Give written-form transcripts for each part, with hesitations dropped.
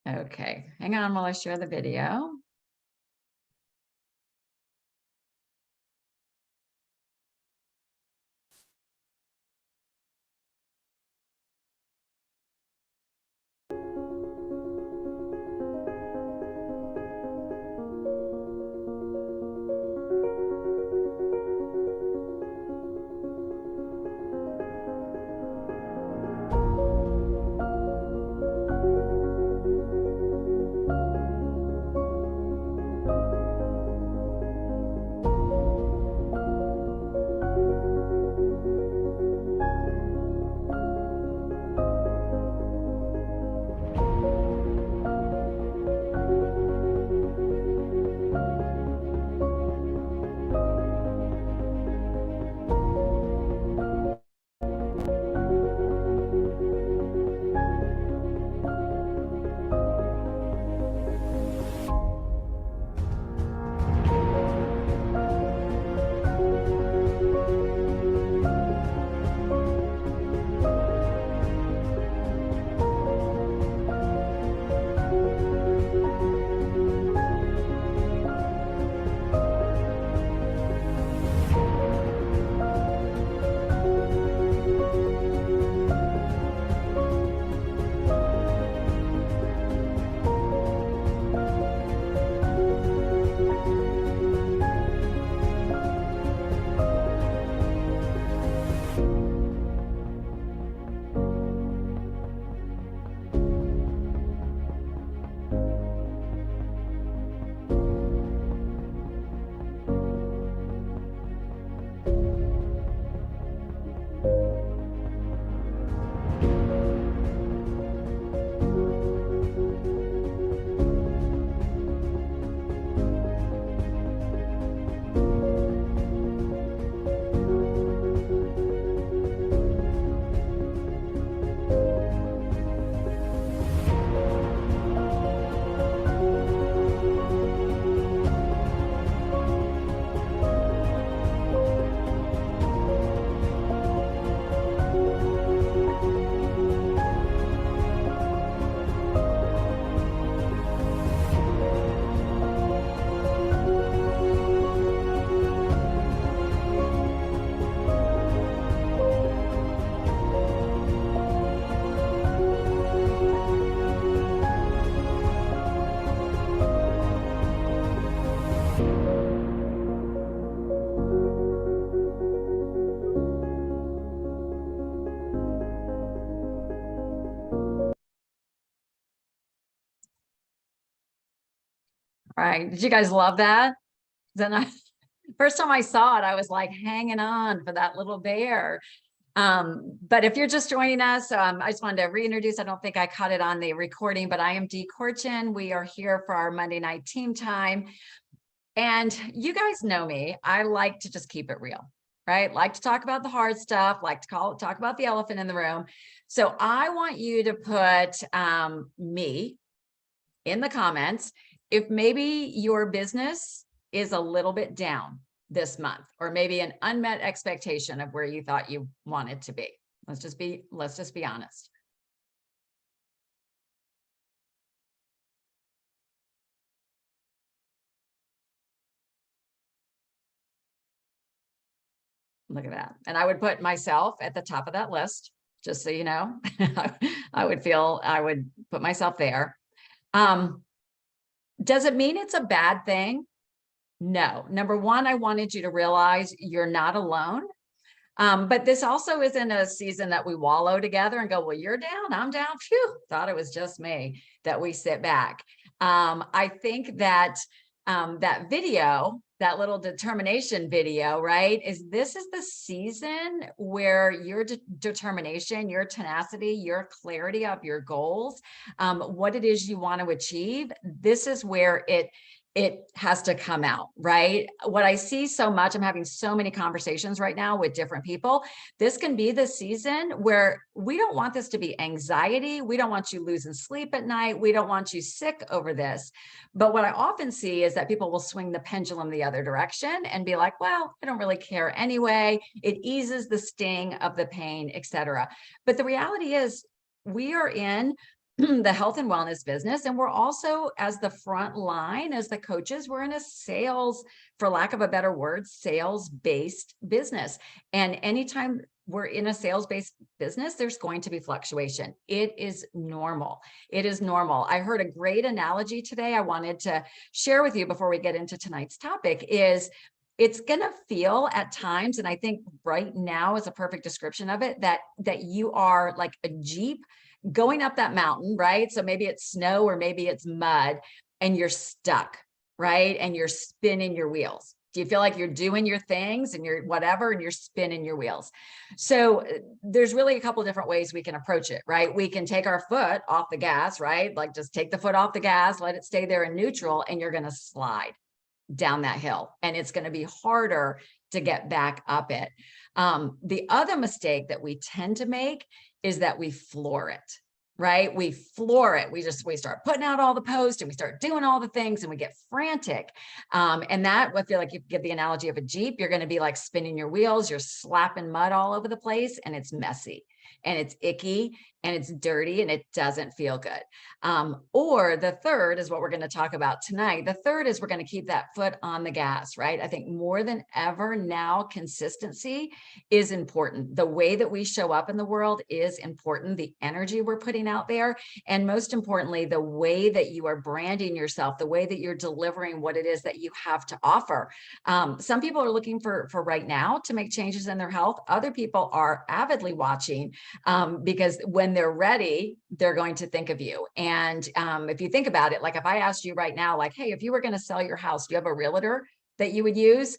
Okay, hang on while I share the video. All right, did you guys love that? Then first time I saw it, I was like hanging on for that little bear. But if you're just joining us, I just wanted to reintroduce, I don't think I caught it on the recording, but I am Dee Corchin. We are here for our Monday night team time. And you guys know me, I like to just keep it real, right? Like to talk about the hard stuff, like to talk about the elephant in the room. So I want you to put me in the comments if maybe your business is a little bit down this month, or maybe an unmet expectation of where you thought you wanted to be. Let's just be honest. Look at that. And I would put myself at the top of that list, just so you know. I would put myself there. Does it mean it's a bad thing? No. Number one, I wanted you to realize you're not alone. But this also isn't a season that we wallow together and go, well, you're down, I'm down. Phew, thought it was just me, that we sit back. I think that that video, that little determination video, right, this is the season where your determination, your tenacity, your clarity of your goals, what it is you want to achieve, this is where it has to come out, right? What I see so much, I'm having so many conversations right now with different people. This can be the season where we don't want this to be anxiety. We don't want you losing sleep at night. We don't want you sick over this. But what I often see is that people will swing the pendulum the other direction and be like, well, I don't really care anyway. It eases the sting of the pain, etc. But the reality is we are in the health and wellness business. And we're also, as the front line, as the coaches, we're in a sales, for lack of a better word, sales-based business. And anytime we're in a sales-based business, there's going to be fluctuation. It is normal. It is normal. I heard a great analogy today I wanted to share with you before we get into tonight's topic is, it's going to feel at times, and I think right now is a perfect description of it, that you are like a Jeep going up that mountain, right? So maybe it's snow or maybe it's mud and you're stuck, right? And you're spinning your wheels. Do you feel like you're doing your things and you're whatever, and you're spinning your wheels? So there's really a couple of different ways we can approach it, right? We can take our foot off the gas, right? Like just take the foot off the gas, let it stay there in neutral, and you're going to slide down that hill, and it's going to be harder to get back up it. The other mistake that we tend to make is that we floor it, right? We floor it. We start putting out all the posts and we start doing all the things and we get frantic. And that, I feel like you give the analogy of a Jeep, you're going to be like spinning your wheels, you're slapping mud all over the place, and it's messy and it's icky and it's dirty and it doesn't feel good. Or the third is what we're going to talk about tonight. The third is we're going to keep that foot on the gas, right? I think more than ever now, consistency is important. The way that we show up in the world is important. The energy we're putting out there. And most importantly, the way that you are branding yourself, the way that you're delivering what it is that you have to offer. Some people are looking for right now to make changes in their health. Other people are avidly watching because when they're ready, they're going to think of you. And if you think about it, like if I asked you right now, like, hey, if you were going to sell your house, do you have a realtor that you would use?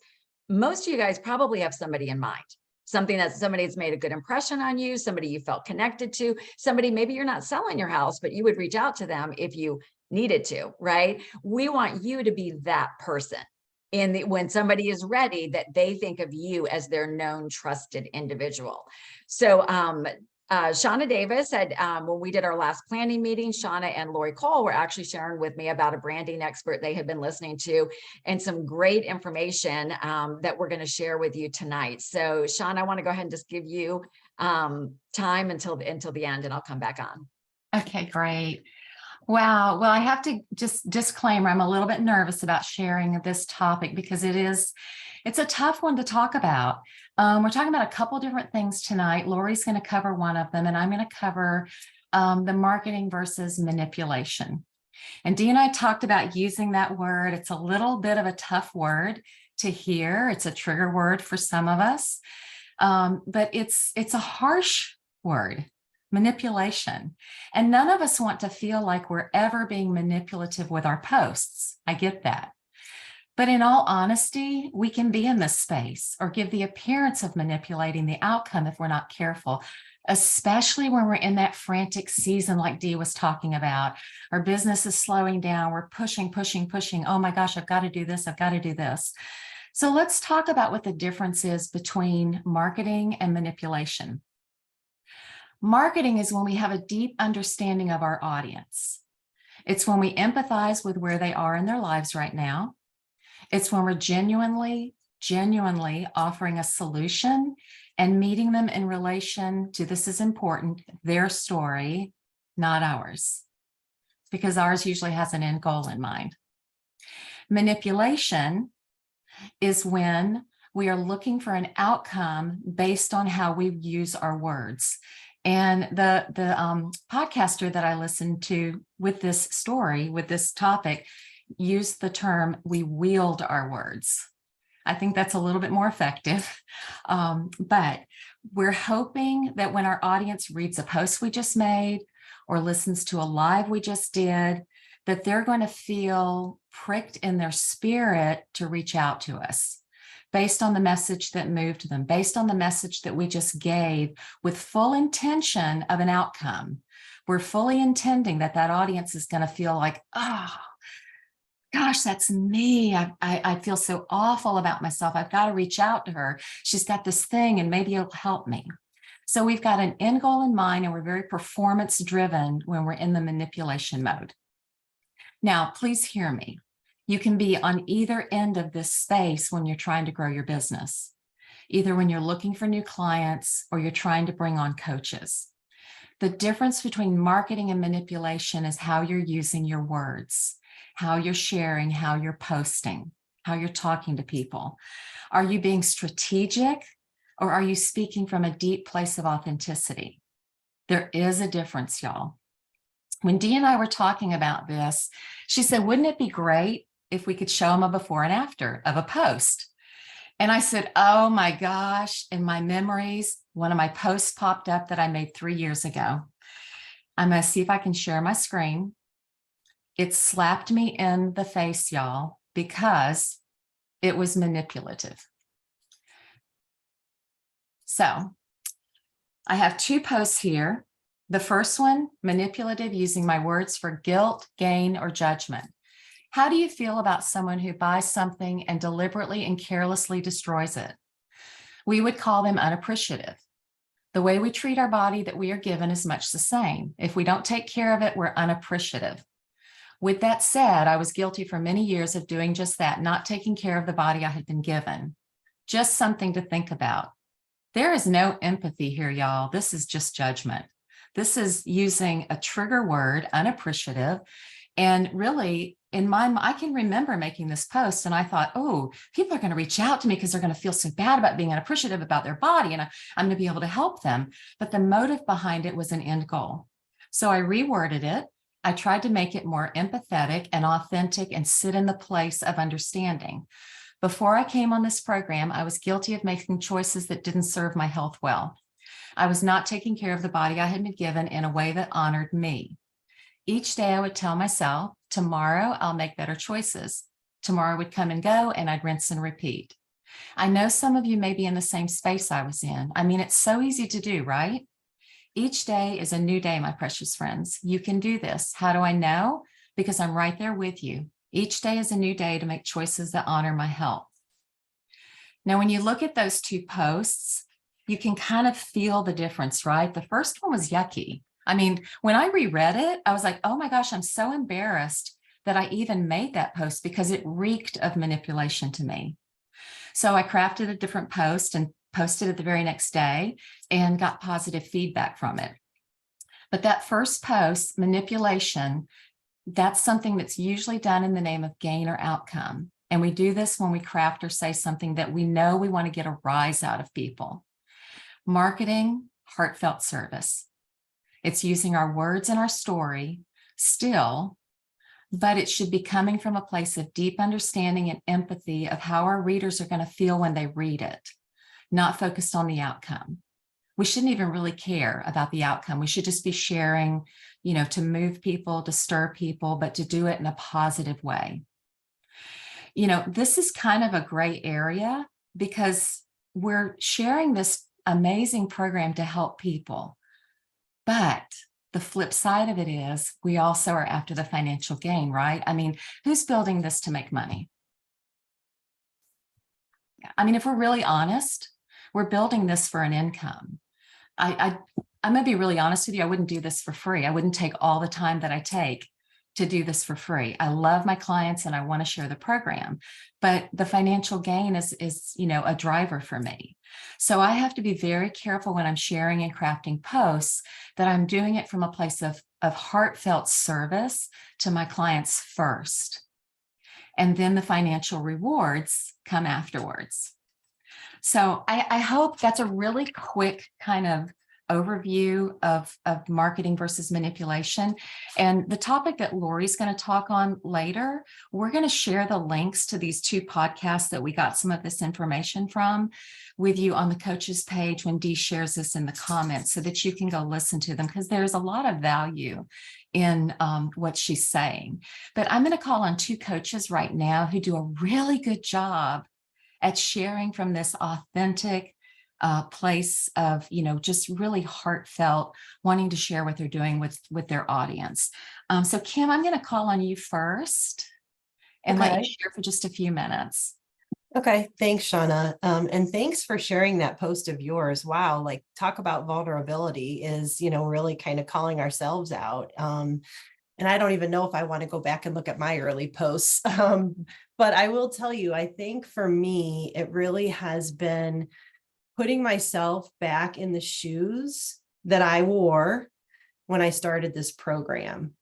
Most of you guys probably have somebody in mind, somebody that's made a good impression on you, somebody you felt connected to, somebody, maybe you're not selling your house, but you would reach out to them if you needed to, right? We want you to be that person. When somebody is ready, that they think of you as their known, trusted individual. So Shauna Davis had, when we did our last planning meeting, Shauna and Lori Cole were actually sharing with me about a branding expert they had been listening to, and some great information that we're going to share with you tonight. So Shauna, I want to go ahead and just give you time until the end, and I'll come back on. Okay, great. Wow. Well, I have to just disclaimer, I'm a little bit nervous about sharing this topic because it's a tough one to talk about. We're talking about a couple different things tonight. Lori's going to cover one of them, and I'm going to cover the marketing versus manipulation. And Dee and I talked about using that word. It's a little bit of a tough word to hear. It's a trigger word for some of us, but it's a harsh word. Manipulation. And none of us want to feel like we're ever being manipulative with our posts. I get that. But in all honesty, we can be in this space or give the appearance of manipulating the outcome if we're not careful, especially when we're in that frantic season like Dee was talking about. Our business is slowing down. We're pushing. Oh my gosh, I've got to do this. I've got to do this. So let's talk about what the difference is between marketing and manipulation. Marketing is when we have a deep understanding of our audience. It's when we empathize with where they are in their lives right now. It's when we're genuinely offering a solution and meeting them in relation to, this is important, their story, not ours, because ours usually has an end goal in mind. Manipulation is when we are looking for an outcome based on how we use our words. And the podcaster that I listened to with this story, with this topic, used the term, we wield our words. I think that's a little bit more effective. But we're hoping that when our audience reads a post we just made or listens to a live we just did, that they're going to feel pricked in their spirit to reach out to us, based on the message that moved them, based on the message that we just gave, with full intention of an outcome. We're fully intending that audience is going to feel like, oh, gosh, that's me. I feel so awful about myself. I've got to reach out to her. She's got this thing and maybe it'll help me. So we've got an end goal in mind, and we're very performance driven when we're in the manipulation mode. Now, please hear me. You can be on either end of this space when you're trying to grow your business, either when you're looking for new clients or you're trying to bring on coaches. The difference between marketing and manipulation is how you're using your words, how you're sharing, how you're posting, how you're talking to people. Are you being strategic, or are you speaking from a deep place of authenticity? There is a difference, y'all. When Dee and I were talking about this, she said, wouldn't it be great if we could show them a before and after of a post? And I said, oh my gosh, in my memories, one of my posts popped up that I made 3 years ago. I'm going to see if I can share my screen. It slapped me in the face, y'all, because it was manipulative. So I have 2 posts here. The first one, manipulative, using my words for guilt, gain, or judgment. How do you feel about someone who buys something and deliberately and carelessly destroys it? We would call them unappreciative. The way we treat our body that we are given is much the same. If we don't take care of it, we're unappreciative. With that said, I was guilty for many years of doing just that, not taking care of the body I had been given. Just something to think about. There is no empathy here, y'all. This is just judgment. This is using a trigger word, unappreciative. And really, in my mind, I can remember making this post and I thought, oh, people are going to reach out to me because they're going to feel so bad about being unappreciative about their body, and I'm going to be able to help them. But the motive behind it was an end goal. So I reworded it. I tried to make it more empathetic and authentic and sit in the place of understanding. Before I came on this program, I was guilty of making choices that didn't serve my health well. I was not taking care of the body I had been given in a way that honored me. Each day I would tell myself, tomorrow I'll make better choices. Tomorrow would come and go and I'd rinse and repeat. I know some of you may be in the same space I was in. I mean, it's so easy to do, right? Each day is a new day, my precious friends. You can do this. How do I know? Because I'm right there with you. Each day is a new day to make choices that honor my health. Now, when you look at those 2 posts, you can kind of feel the difference, right? The first one was yucky. I mean, when I reread it, I was like, oh my gosh, I'm so embarrassed that I even made that post because it reeked of manipulation to me. So I crafted a different post and posted it the very next day and got positive feedback from it. But that first post, manipulation, that's something that's usually done in the name of gain or outcome. And we do this when we craft or say something that we know we want to get a rise out of people. Marketing, heartfelt service. It's using our words and our story still, but it should be coming from a place of deep understanding and empathy of how our readers are going to feel when they read it, not focused on the outcome. We shouldn't even really care about the outcome. We should just be sharing, to move people, to stir people, but to do it in a positive way. This is kind of a gray area because we're sharing this amazing program to help people. But the flip side of it is we also are after the financial gain, right? I mean, who's building this to make money? I mean, if we're really honest, we're building this for an income. I'm going to be really honest with you. I wouldn't do this for free. I wouldn't take all the time that I take to do this for free. I love my clients and I want to share the program, but the financial gain is a driver for me. So I have to be very careful when I'm sharing and crafting posts that I'm doing it from a place of heartfelt service to my clients first. And then the financial rewards come afterwards. So I hope that's a really quick kind of overview of marketing versus manipulation. And the topic that Lori's going to talk on later, we're going to share the links to these 2 podcasts that we got some of this information from with you on the coaches page when Dee shares this in the comments so that you can go listen to them, because there's a lot of value in what she's saying. But I'm going to call on 2 coaches right now who do a really good job at sharing from this authentic place of, just really heartfelt, wanting to share what they're doing with their audience. So Kim, I'm going to call on you first and let you share for just a few minutes. Okay, thanks, Shauna. And thanks for sharing that post of yours. Wow, like talk about vulnerability is, really kind of calling ourselves out. And I don't even know if I want to go back and look at my early posts. But I will tell you, I think for me, it really has been putting myself back in the shoes that I wore when I started this program,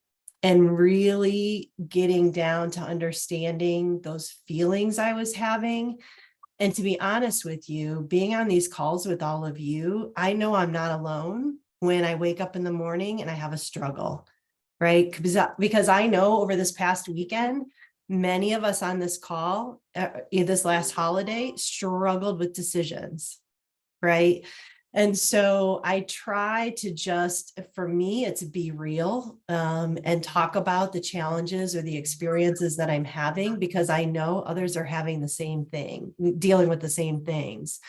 and really getting down to understanding those feelings I was having. And to be honest with you, being on these calls with all of you, I know I'm not alone when I wake up in the morning and I have a struggle, right? Because I know over this past weekend, many of us on this call, this last holiday, struggled with decisions, right? And so I try to just, for me, it's be real, and talk about the challenges or the experiences that I'm having, because I know others are having the same thing, dealing with the same things.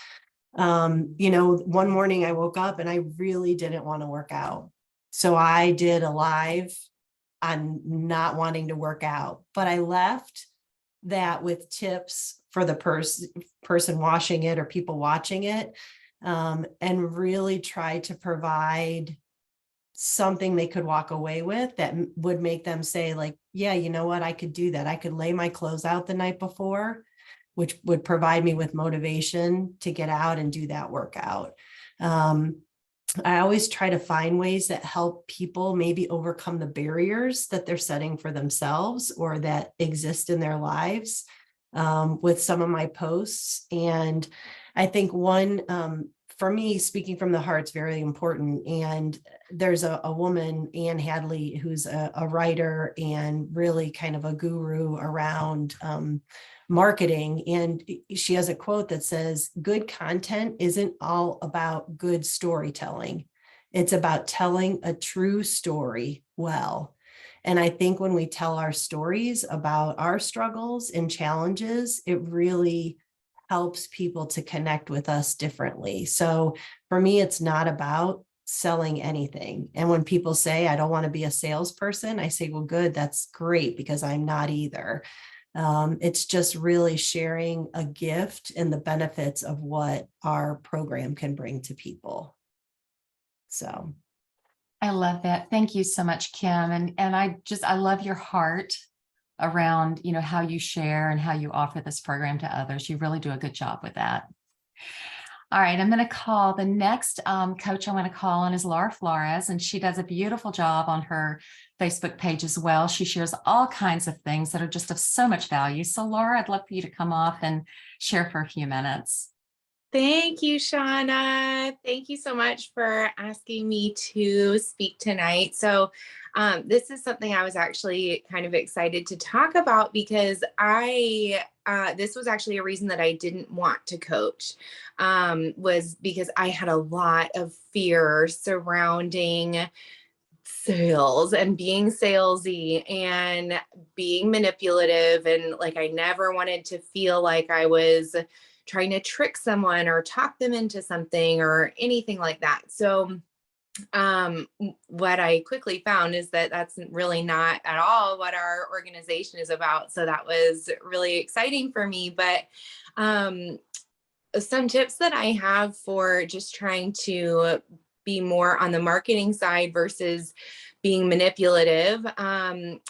One morning I woke up and I really didn't want to work out. So I did a live on not wanting to work out, but I left that with tips for the person watching it or people watching it, and really try to provide something they could walk away with that would make them say, like, yeah, you know what, I could do that. I could lay my clothes out the night before, which would provide me with motivation to get out and do that workout. I always try to find ways that help people maybe overcome the barriers that they're setting for themselves or that exist in their lives, with some of my posts. And I think one, for me, speaking from the heart is very important. And there's a woman, Anne Hadley, who's a writer and really kind of a guru around marketing. And she has a quote that says, good content isn't all about good storytelling. It's about telling a true story well. And I think when we tell our stories about our struggles and challenges, it really helps people to connect with us differently. So for me, it's not about selling anything. And when people say, I don't want to be a salesperson, I say, well, good, that's great, because I'm not either. It's just really sharing a gift and the benefits of what our program can bring to people. So I love that. Thank you so much, Kim. And I love your heart around, how you share and how you offer this program to others. You really do a good job with that. All right, I'm going to call the next coach I'm going to call on is Laura Flores, and she does a beautiful job on her Facebook page as well. She shares all kinds of things that are just of so much value. So Laura, I'd love for you to come off and share for a few minutes. Thank you, Shauna. Thank you so much for asking me to speak tonight. So this is something I was actually kind of excited to talk about because this was actually a reason that I didn't want to coach, was because I had a lot of fear surrounding sales and being salesy and being manipulative. And like, I never wanted to feel like I was trying to trick someone or talk them into something or anything like that. So what I quickly found is that that's really not at all what our organization is about. So that was really exciting for me. But some tips that I have for just trying to be more on the marketing side versus being manipulative.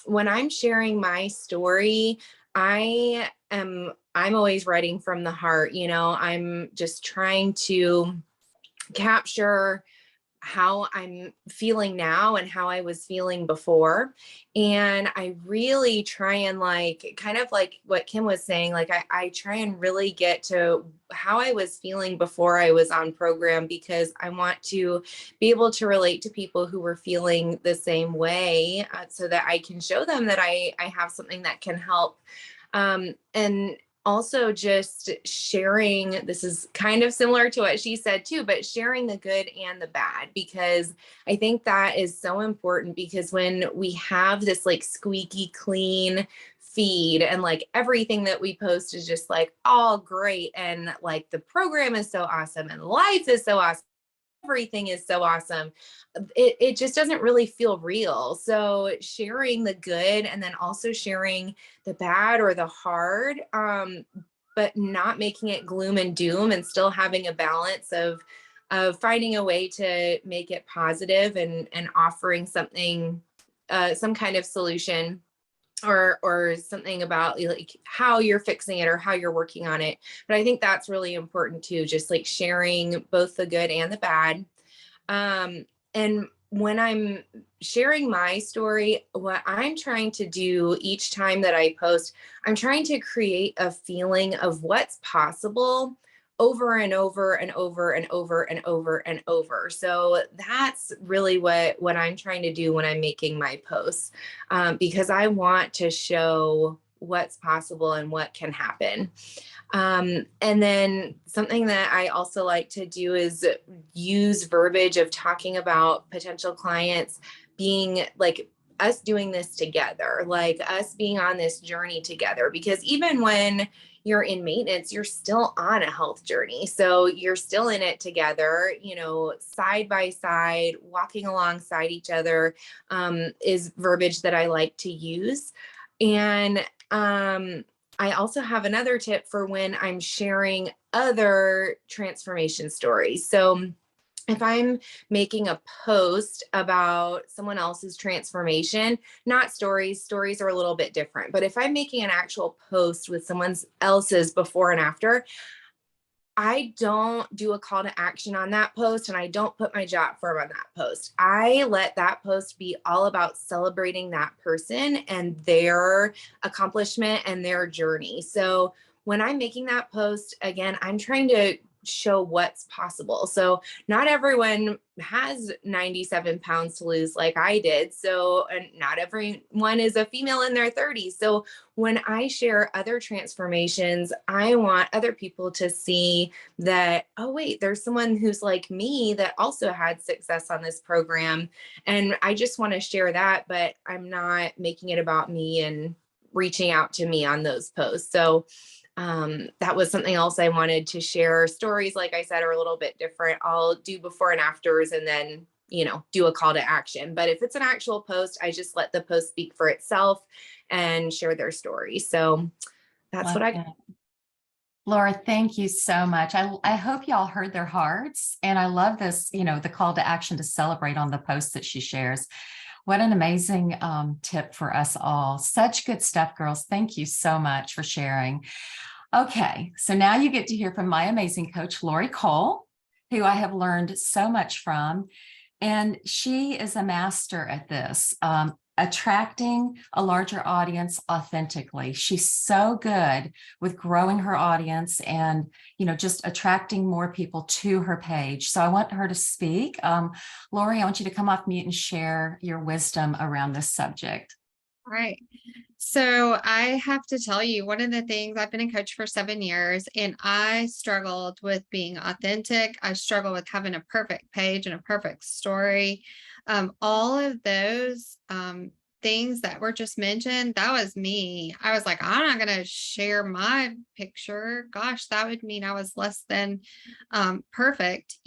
When I'm sharing my story, I'm always writing from the heart. I'm just trying to capture how I'm feeling now and how I was feeling before. And I really try and kind of like what Kim was saying, I try and really get to how I was feeling before I was on program, because I want to be able to relate to people who were feeling the same way, so that I can show them that I have something that can help. And also just sharing, this is kind of similar to what she said too, but sharing the good and the bad, because I think that is so important, because when we have this squeaky clean feed and everything that we post is just all great and the program is so awesome and life is so awesome, everything is so awesome, it just doesn't really feel real. So sharing the good and then also sharing the bad or the hard, but not making it gloom and doom, and still having a balance of finding a way to make it positive and offering something, some kind of solution or something about how you're fixing it or how you're working on it. But I think that's really important too, just sharing both the good and the bad. And when I'm sharing my story, what I'm trying to do each time that I post, I'm trying to create a feeling of what's possible over and over and over and over and over and over. So that's really what I'm trying to do when I'm making my posts, because I want to show what's possible and what can happen. And then something that I also like to do is use verbiage of talking about potential clients being like us doing this together, like us being on this journey together. Because even when you're in maintenance, you're still on a health journey. So you're still in it together, side by side, walking alongside each other, is verbiage that I like to use. And I also have another tip for when I'm sharing other transformation stories. So if I'm making a post about someone else's transformation, not stories are a little bit different, but if I'm making an actual post with someone else's before and after, I don't do a call to action on that post, and I don't put my job firm on that post. I let that post be all about celebrating that person and their accomplishment and their journey. So when I'm making that post, again, I'm trying to show what's possible. So not everyone has 97 pounds to lose like I did. So, and not everyone is a female in their 30s. So when I share other transformations, I want other people to see that, oh, wait, there's someone who's like me that also had success on this program. And I just want to share that, but I'm not making it about me and reaching out to me on those posts. So that was something else I wanted to share. Stories, like I said, are a little bit different. I'll do before and afters and then, do a call to action. But if it's an actual post, I just let the post speak for itself and share their story. So that's Love what I. that. Laura, thank you so much. I hope y'all heard their hearts. And I love this, the call to action to celebrate on the post that she shares. What an amazing tip for us all. Such good stuff, girls. Thank you so much for sharing. Okay, so now you get to hear from my amazing coach, Lori Cole, who I have learned so much from. And she is a master at this, attracting a larger audience authentically. She's so good with growing her audience and, just attracting more people to her page. So I want her to speak. Lori, I want you to come off mute and share your wisdom around this subject. All right. So I have to tell you, one of the things, I've been a coach for 7 years and I struggled with being authentic. I struggled with having a perfect page and a perfect story. All of those things that were just mentioned, that was me. I was like, I'm not going to share my picture. Gosh, that would mean I was less than perfect,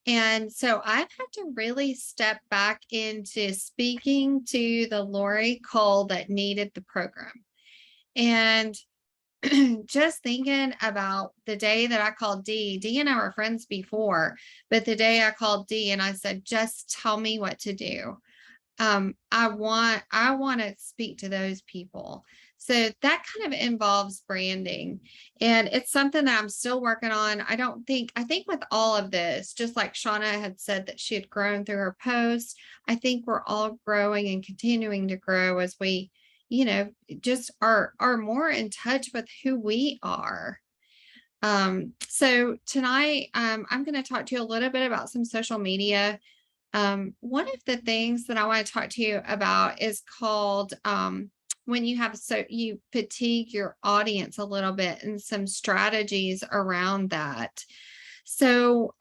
And so I've had to really step back into speaking to the Lori Cole that needed the program. And just thinking about the day that I called Dee and I were friends before, but the day I called Dee and I said, just tell me what to do. I want to speak to those people. So that kind of involves branding, and it's something that I'm still working on. I think with all of this, just like Shauna had said that she had grown through her post, I think we're all growing and continuing to grow as we, just are more in touch with who we are. So tonight, I'm going to talk to you a little bit about some social media. One of the things that I want to talk to you about is called when you fatigue your audience a little bit, and some strategies around that. So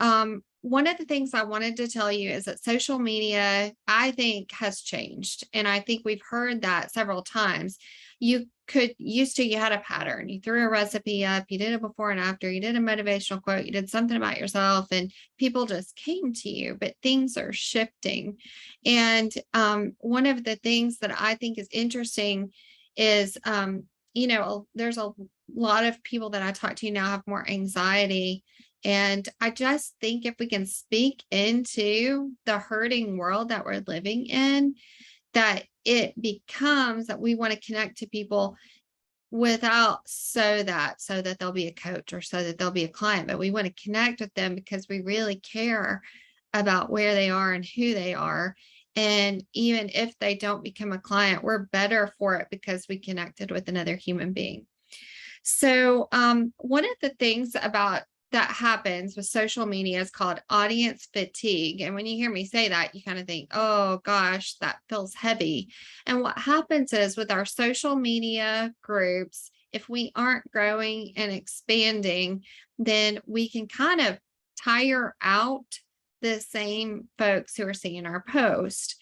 one of the things I wanted to tell you is that social media, I think, has changed. And I think we've heard that several times. You had a pattern. You threw a recipe up, you did a before and after, you did a motivational quote, you did something about yourself, and people just came to you, but things are shifting. And one of the things that I think is interesting is, there's a lot of people that I talk to now have more anxiety. And I just think if we can speak into the hurting world that we're living in, that it becomes that we want to connect to people so that they'll be a coach or so that they'll be a client, but we want to connect with them because we really care about where they are and who they are. And even if they don't become a client, we're better for it because we connected with another human being. So one of the things about that happens with social media is called audience fatigue. And when you hear me say that, you kind of think, oh gosh, that feels heavy. And what happens is with our social media groups, if we aren't growing and expanding, then we can kind of tire out the same folks who are seeing our post.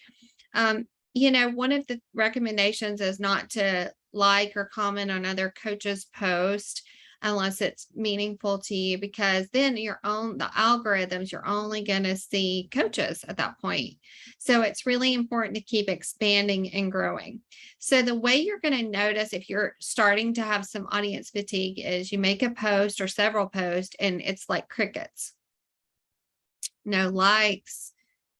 One of the recommendations is not to like or comment on other coaches' post unless it's meaningful to you, because then the algorithms, you're only going to see coaches at that point. So it's really important to keep expanding and growing. So the way you're going to notice if you're starting to have some audience fatigue is you make a post or several posts and it's like crickets. No likes,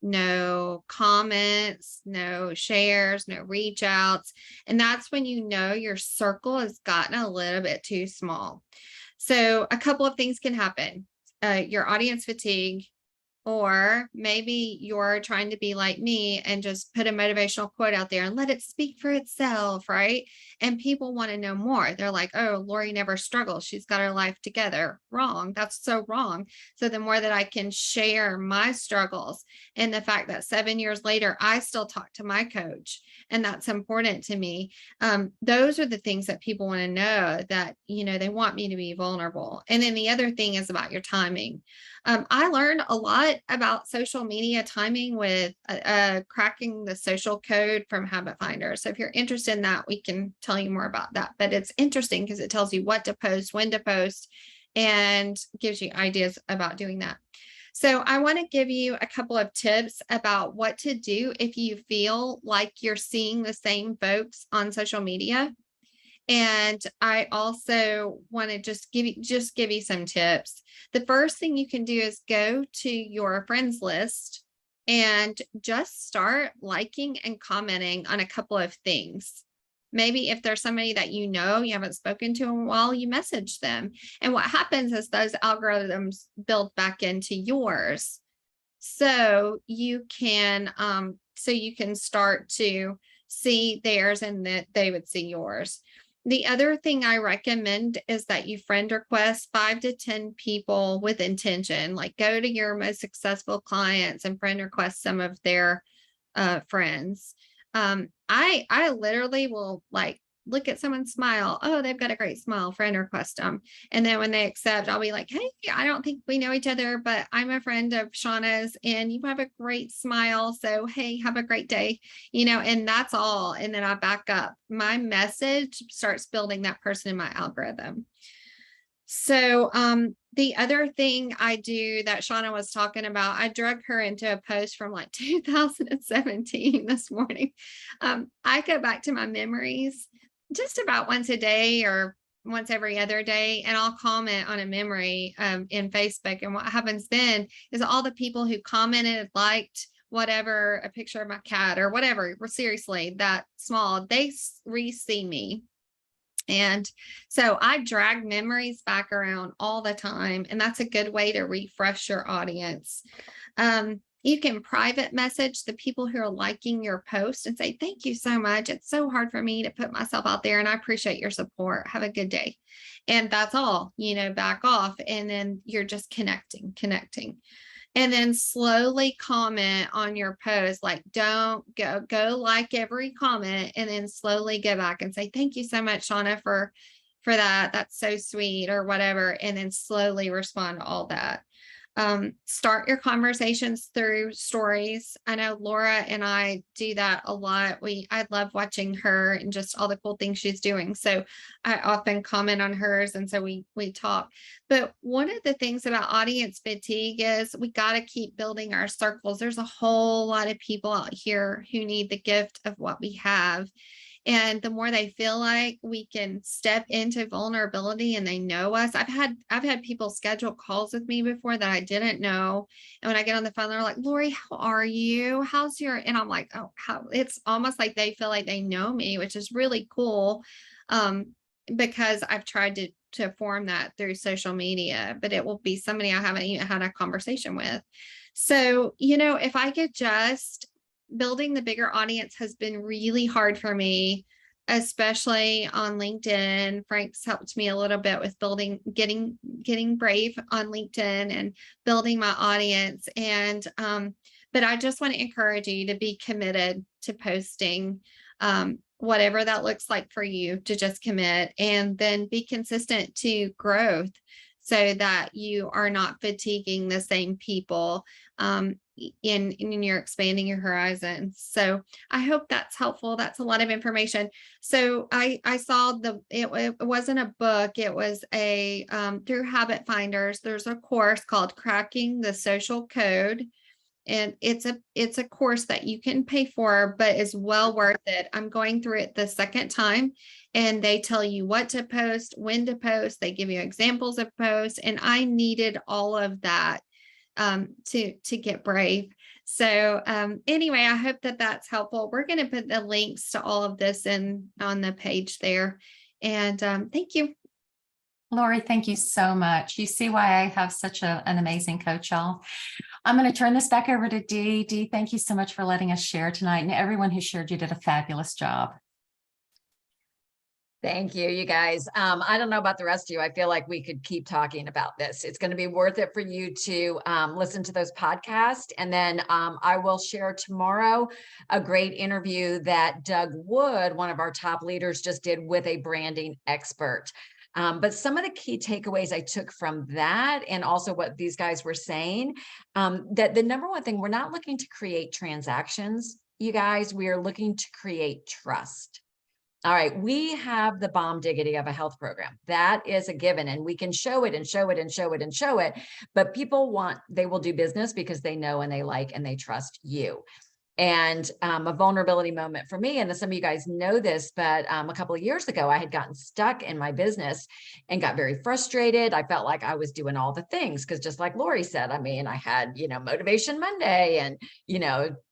no comments, no shares, no reach outs. And that's when you know your circle has gotten a little bit too small. So a couple of things can happen. Your audience fatigue, or maybe you're trying to be like me and just put a motivational quote out there and let it speak for itself, right? And people want to know more. They're like, oh, Lori never struggles. She's got her life together. Wrong. That's so wrong. So the more that I can share my struggles and the fact that 7 years later, I still talk to my coach, and that's important to me. Those are the things that people want to know, that, they want me to be vulnerable. And then the other thing is about your timing. I learned a lot about social media timing with cracking the social code from Habit Finder. So if you're interested in that, we can tell you more about that. But it's interesting because it tells you what to post, when to post, and gives you ideas about doing that. So I want to give you a couple of tips about what to do if you feel like you're seeing the same folks on social media. And I also want to just give you some tips. The first thing you can do is go to your friends list and just start liking and commenting on a couple of things. Maybe if there's somebody that you haven't spoken to in a while, you message them. And what happens is those algorithms build back into yours. So you can start to see theirs and that they would see yours. The other thing I recommend is that you friend request 5 to 10 people with intention. Like, go to your most successful clients and friend request some of their friends. I literally will look at someone smile. Oh, they've got a great smile, friend request them. And then when they accept, I'll be like, hey, I don't think we know each other, but I'm a friend of Shauna's and you have a great smile. So, hey, have a great day, and that's all. And then I back up. My message starts building that person in my algorithm. So the other thing I do that Shauna was talking about, I drug her into a post from 2017 this morning. I go back to my memories just about once a day or once every other day, and I'll comment on a memory in Facebook. And what happens then is all the people who commented, liked, whatever, a picture of my cat or whatever, seriously, that small, they re-see me. And so I drag memories back around all the time. And that's a good way to refresh your audience. You can private message the people who are liking your post and say, thank you so much. It's so hard for me to put myself out there and I appreciate your support. Have a good day. And that's all, back off. And then you're just connecting. And then slowly comment on your post. Like, don't go like every comment and then slowly go back and say, thank you so much, Shauna, for that. That's so sweet, or whatever. And then slowly respond to all that. Start your conversations through stories. I know Laura and I do that a lot. I love watching her and just all the cool things she's doing. So I often comment on hers. And so we talk. But one of the things about audience fatigue is we got to keep building our circles. There's a whole lot of people out here who need the gift of what we have. And the more they feel like we can step into vulnerability and they know us. I've had people schedule calls with me before that I didn't know. And when I get on the phone, they're like, Lori, how are you? How's your, and I'm like, oh, it's almost like they feel like they know me, which is really cool. Because I've tried to form that through social media, but it will be somebody I haven't even had a conversation with. So, if I could just, building the bigger audience has been really hard for me, especially on LinkedIn. Frank's helped me a little bit with getting brave on LinkedIn and building my audience. And, but I just want to encourage you to be committed to posting, whatever that looks like for you, to just commit and then be consistent to growth so that you are not fatiguing the same people, in you're expanding your horizons. So I hope that's helpful. That's a lot of information. So I saw it wasn't a book, it was a through Habit Finders, there's a course called Cracking the Social Code. And it's a course that you can pay for, but is well worth it. I'm going through it the second time, and they tell you what to post, when to post. They give you examples of posts, and I needed all of that to get brave. So anyway, I hope that that's helpful. We're going to put the links to all of this in on the page there. And thank you. Lori, thank you so much. You see why I have such an amazing coach, y'all. I'm going to turn this back over to Dee. Dee, thank you so much for letting us share tonight. And everyone who shared, you did a fabulous job. Thank you, you guys. I don't know about the rest of you. I feel like we could keep talking about this. It's going to be worth it for you to listen to those podcasts. And then I will share tomorrow a great interview that Doug Wood, one of our top leaders, just did with a branding expert. But some of the key takeaways I took from that, and also what these guys were saying, that the number one thing, we're not looking to create transactions, you guys, we are looking to create trust. All right, we have the bomb diggity of a health program. That is a given, and we can show it and show it and show it and show it, but people they will do business because they know and they like and they trust you. And a vulnerability moment for me, and some of you guys know this, but a couple of years ago, I had gotten stuck in my business and got very frustrated. I felt like I was doing all the things because, just like Lori said, I mean, I had, Motivation Monday and,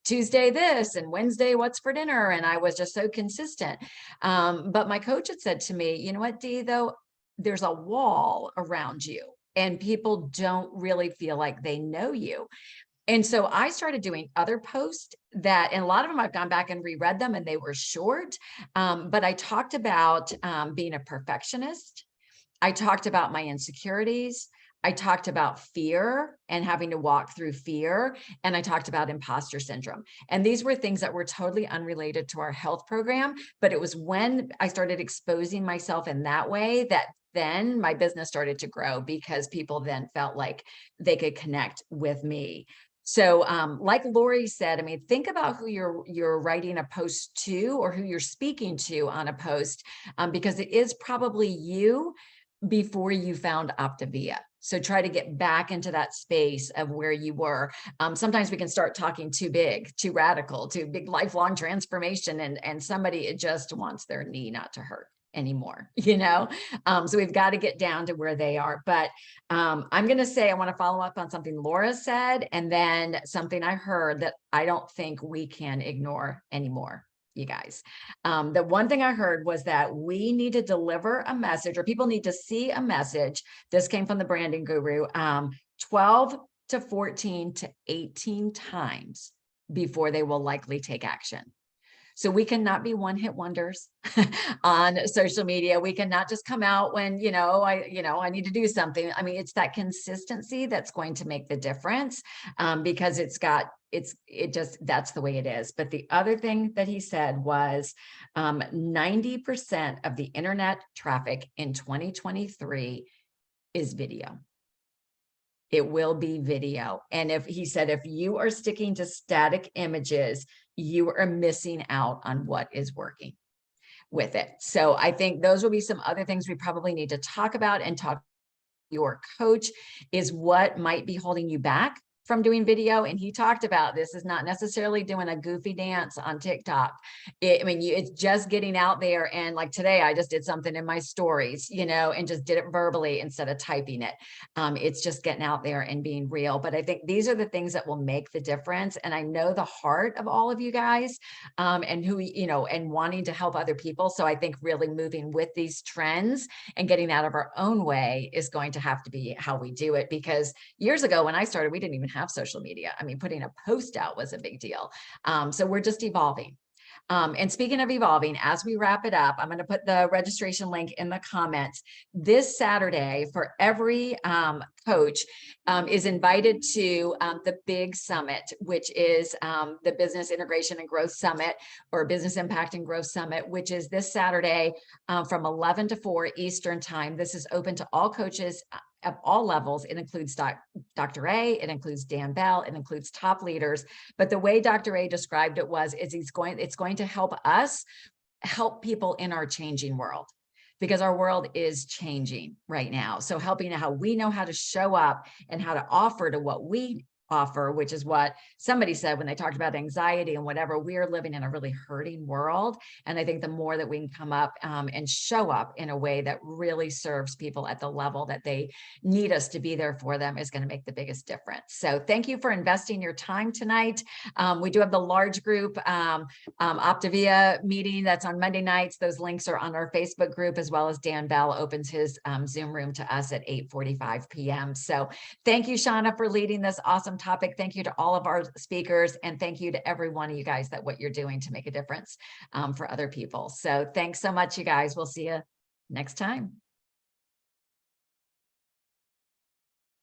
Tuesday this and Wednesday what's for dinner. And I was just so consistent. But my coach had said to me, you know what, Dee, though, there's a wall around you and people don't really feel like they know you. And so I started doing other posts and a lot of them I've gone back and reread them and they were short. But I talked about being a perfectionist. I talked about my insecurities. I talked about fear and having to walk through fear. And I talked about imposter syndrome. And these were things that were totally unrelated to our health program. But it was when I started exposing myself in that way that then my business started to grow, because people then felt like they could connect with me. So like Lori said, I mean, think about who you're writing a post to or who you're speaking to on a post, because it is probably you before you found Optavia. So try to get back into that space of where you were. Sometimes we can start talking too big, too radical, too big, lifelong transformation. And somebody, it just wants their knee not to hurt anymore, so we've got to get down to where they are. But I'm going to say, I want to follow up on something Laura said, and then something I heard that I don't think we can ignore anymore, you guys. The one thing I heard was that we need to deliver a message, or people need to see a message. This came from the branding guru, 12 to 14 to 18 times before they will likely take action. So we cannot be one-hit wonders on social media. We cannot just come out when, I need to do something. I mean, it's that consistency that's going to make the difference, because that's the way it is. But the other thing that he said was 90% of the internet traffic in 2023 is video. It will be video. And he said, if you are sticking to static images, you are missing out on what is working with it. So I think those will be some other things we probably need to talk about and talk to your coach, is what might be holding you back from doing video. And he talked about, this is not necessarily doing a goofy dance on TikTok. It's just getting out there. And like today, I just did something in my stories, and just did it verbally instead of typing it. It's just getting out there and being real. But I think these are the things that will make the difference. And I know the heart of all of you guys, and who, and wanting to help other people. So I think really moving with these trends and getting out of our own way is going to have to be how we do it. Because years ago when I started, we didn't even have have social media. I mean, putting a post out was a big deal. So we're just evolving. And speaking of evolving, as we wrap it up, I'm going to put the registration link in the comments. This Saturday, for every coach is invited to the big summit, which is the Business Integration and Growth Summit, or Business Impact and Growth Summit, which is this Saturday from 11 to 4 Eastern time. This is open to all coaches of all levels. It includes Dr. A, it includes Dan Bell, it includes top leaders. But the way Dr. A described it is it's going to help us help people in our changing world, because our world is changing right now. So helping how we know how to show up and how to offer to what we offer, which is what somebody said when they talked about anxiety and whatever. We are living in a really hurting world. And I think the more that we can come up and show up in a way that really serves people at the level that they need us to be there for them is going to make the biggest difference. So thank you for investing your time tonight. We do have the large group Optavia meeting that's on Monday nights. Those links are on our Facebook group, as well as Dan Bell opens his Zoom room to us at 8:45 p.m. So thank you, Shauna, for leading this awesome topic. Thank you to all of our speakers, and thank you to every one of you guys that what you're doing to make a difference for other people. So thanks so much, you guys. We'll see you next time.